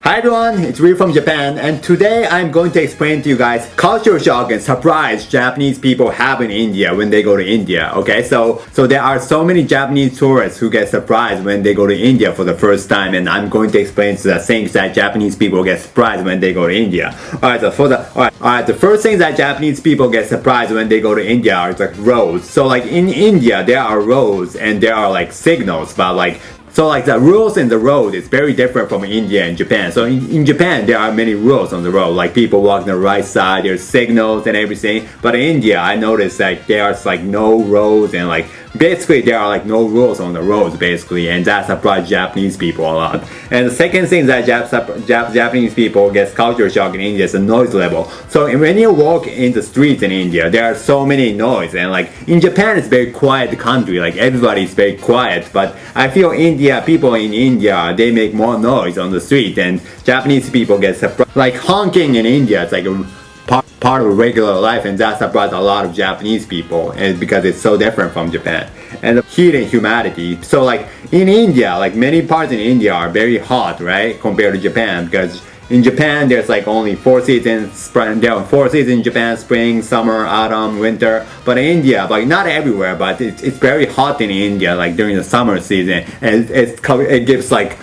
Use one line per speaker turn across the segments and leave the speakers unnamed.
Hi everyone, it's Ryu from Japan, and today I'm going to explain to you guys culture shock and surprise Japanese people have in India when they go to India. Okay, so there are so many Japanese tourists who get surprised when they go to India for the first time, and I'm going to explain the things that Japanese people get surprised when they go to India. Alright, the first thing that Japanese people get surprised when they go to India are like roads. So like in India there are roads and there are like signals, but like the rules in the road is very different from India and Japan. So in Japan, there are many rules on the road, like people walk on the right side, there's signals and everything. But in India, I noticed that there's like no roads and like basically there are like no rules on the roads basically, and that surprised Japanese people a lot. And the second thing that Japanese people get culture shock in India is the noise level. So when you walk in the streets in India, there are so many noise, and like in Japan it's very quiet country, like everybody's very quiet, but I feel people in India, they make more noise on the street, and Japanese people get surprised. Like honking in India, it's like a part of regular life, and that surprised a lot of Japanese people, and because it's so different from Japan. And the heat and humidity. So like in India, like many parts in India are very hot, right, compared to Japan, because in Japan there's like only 4 seasons. There are 4 seasons in Japan: spring, summer, autumn, winter. But in India, like not everywhere, but it's very hot in India, like during the summer season, and it gives like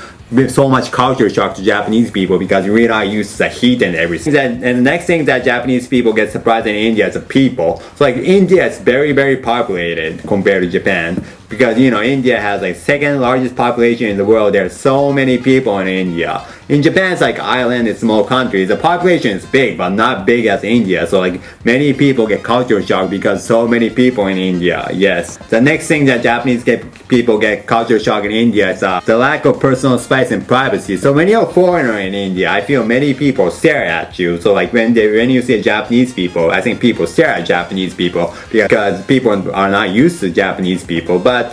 so much culture shock to Japanese people because we're not used to the heat and everything. And the next thing that Japanese people get surprised in India is the people. So like India is very populated compared to Japan, because you know India has like second largest population in the world. There are so many people in India. In Japan, it's like island, it's small country. The population is big, but not big as India. So like many people get culture shock because so many people in India. Yes. The next thing that Japanese people get culture shock in India is the lack of personal space and privacy. So when you're a foreigner in India, I feel many people stare at you. So like when you see Japanese people, I think people stare at Japanese people because people are not used to Japanese people. But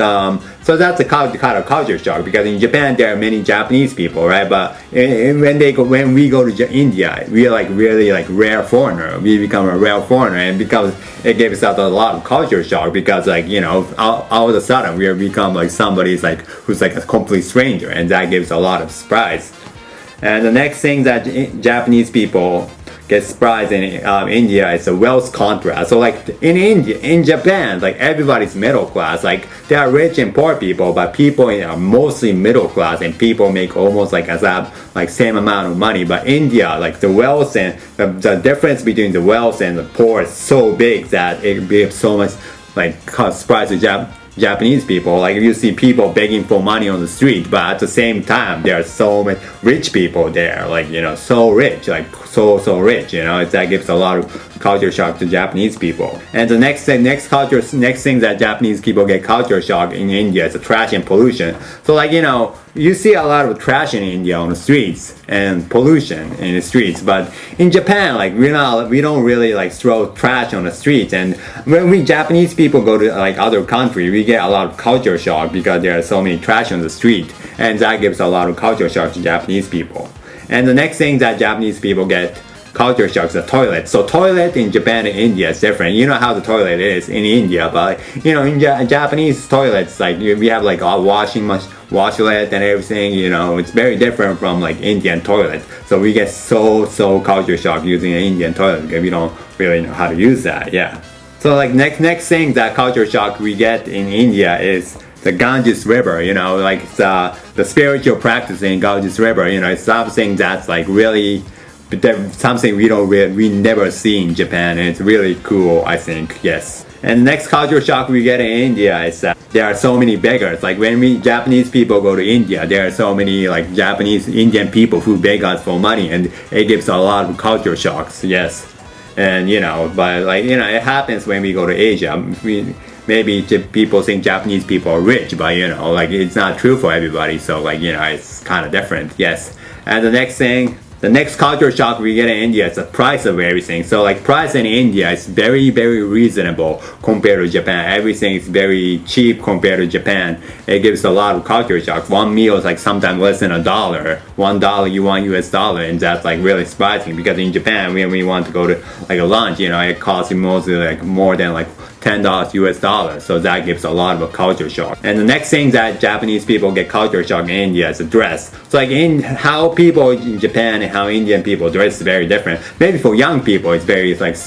so that's a kind of culture shock, because in Japan there are many Japanese people, right? But when we go to India, we are like really like rare foreigner. We become a rare foreigner, and because it gives us a lot of culture shock, because like you know all of a sudden we become like somebody's like who's like a complete stranger, and that gives a lot of surprise. And the next thing that Japanese people get surprised in India is the wealth contrast. So like in Japan, like everybody's middle class. Like there are rich and poor people, but people are mostly middle class, and people make almost like same amount of money. But India, like the wealth and the difference between the wealth and the poor is so big that it gives so much like surprise to Japanese people. Like you see people begging for money on the street, but at the same time there are so many rich people there, like you know, so rich, like so rich, you know. That gives a lot of culture shock to Japanese people. And the next thing that Japanese people get culture shock in India is the trash and pollution. So like you know, you see a lot of trash in India on the streets and pollution in the streets, but in Japan, like we don't really like throw trash on the streets. And when we Japanese people go to like other country, we get a lot of culture shock because there are so many trash on the street, and that gives a lot of culture shock to Japanese people. And the next thing that Japanese people get culture shock is the toilet. So toilet in Japan and India is different. You know how the toilet is in India, but you know in Japanese toilets, like we have like a washlet and everything, you know, it's very different from like Indian toilet. So we get so culture shock using an Indian toilet because we don't really know how to use that. Yeah. So like next thing that culture shock we get in India is the Ganges River. You know, like the spiritual practice in Ganges River. You know, it's something that's like really something we never see in Japan, and it's really cool, I think. Yes. And next culture shock we get in India is that there are so many beggars. Like when Japanese people go to India, there are so many like Japanese Indian people who beg us for money, and it gives a lot of culture shocks. Yes. And you know, but like you know, it happens when we go to Asia. Maybe people think Japanese people are rich, but you know, like it's not true for everybody. So like you know, it's kind of different. Yes. And the next culture shock we get in India is the price of everything. So like price in India is very reasonable compared to Japan. Everything is very cheap compared to Japan. It gives a lot of culture shock. One meal is like sometimes less than $1. $1 you want US dollar, and that's like really surprising, because in Japan when we want to go to like a lunch, you know, it costs you mostly like more than like $10 US dollars. So that gives a lot of a culture shock. And the next thing that Japanese people get culture shock in India is the dress. So like in how people in Japan and how Indian people dress is very different. Maybe for young people it's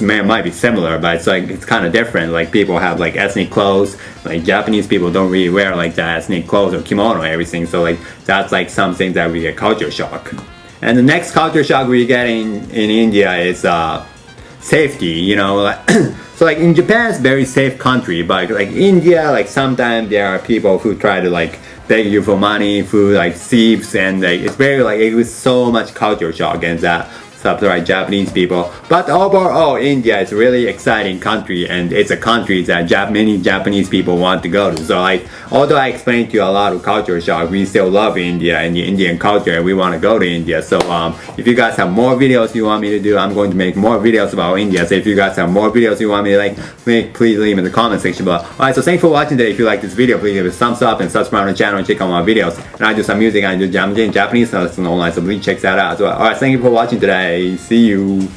might be similar, but it's kind of different. Like people have like ethnic clothes. Like Japanese people don't really wear like that ethnic clothes or kimono and everything. So like that's like something that we get culture shock. And the next culture shock we get in India is safety, you know, like so like in Japan it's a very safe country, but like India, like sometimes there are people who try to like beg you for money through like thieves, and like it's very like it was so much culture shock against that subsidized Japanese people. But overall, India is a really exciting country, and it's a country that many Japanese people want to go to. So like, although I explained to you a lot of culture shock, we still love India and the Indian culture, and we want to go to India. So if you guys have more videos you want me to do, I'm going to make more videos about India. So if you guys have more videos you want me to like make, please leave in the comment section below. Alright, so thanks for watching today. If you like this video, please give it a thumbs up and subscribe to the channel and check out my videos. And I do some music, I do Japanese, so listen online, so please check that out as well. Alright, thank you for watching today. See you.